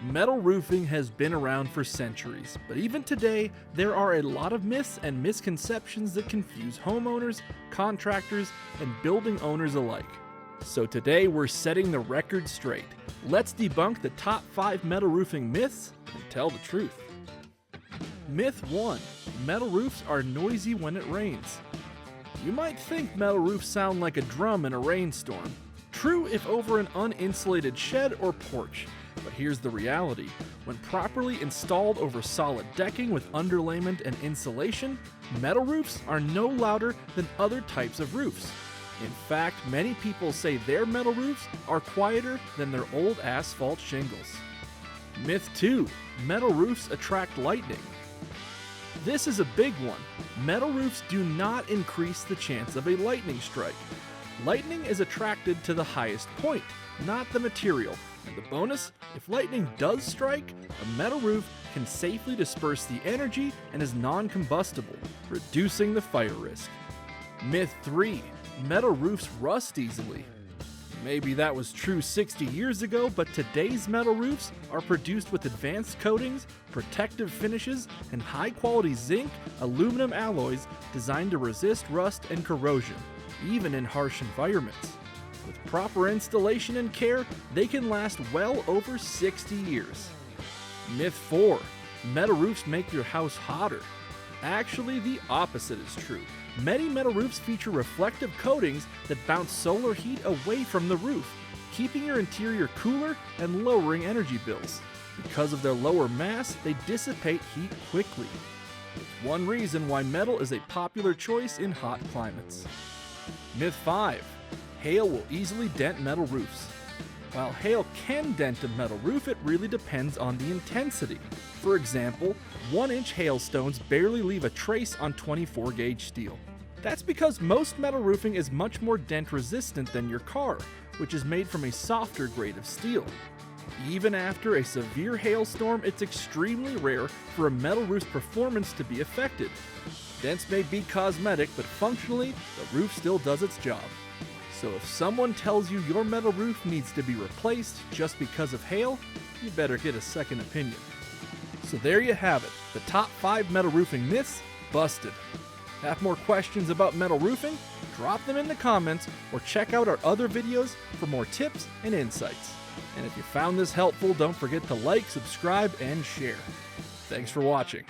Metal roofing has been around for centuries, but even today, there are a lot of myths and misconceptions that confuse homeowners, contractors, and building owners alike. So today we're setting the record straight. Let's debunk the top 5 metal roofing myths and tell the truth. Myth 1. Metal roofs are noisy when it rains. You might think metal roofs sound like a drum in a rainstorm. True if over an uninsulated shed or porch. But here's the reality. When properly installed over solid decking with underlayment and insulation, metal roofs are no louder than other types of roofs. In fact, many people say their metal roofs are quieter than their old asphalt shingles. Myth 2. Metal roofs attract lightning. This is a big one. Metal roofs do not increase the chance of a lightning strike. Lightning is attracted to the highest point, not the material. And the bonus, if lightning does strike, a metal roof can safely disperse the energy and is non-combustible, reducing the fire risk. Myth 3. Metal roofs rust easily. Maybe that was true 60 years ago, but today's metal roofs are produced with advanced coatings, protective finishes, and high-quality zinc, aluminum alloys designed to resist rust and corrosion, even in harsh environments. With proper installation and care, they can last well over 60 years. Myth 4. Metal roofs make your house hotter. Actually, the opposite is true. Many metal roofs feature reflective coatings that bounce solar heat away from the roof, keeping your interior cooler and lowering energy bills. Because of their lower mass, they dissipate heat quickly. It's one reason why metal is a popular choice in hot climates. Myth 5. Hail will easily dent metal roofs. While hail can dent a metal roof, it really depends on the intensity. For example, 1-inch hailstones barely leave a trace on 24-gauge steel. That's because most metal roofing is much more dent resistant than your car, which is made from a softer grade of steel. Even after a severe hailstorm, it's extremely rare for a metal roof's performance to be affected. Dents may be cosmetic, but functionally, the roof still does its job. So if someone tells you your metal roof needs to be replaced just because of hail, you better get a second opinion. So there you have it, the top 5 metal roofing myths busted. Have more questions about metal roofing? Drop them in the comments or check out our other videos for more tips and insights. And if you found this helpful, don't forget to like, subscribe, and share. Thanks for watching.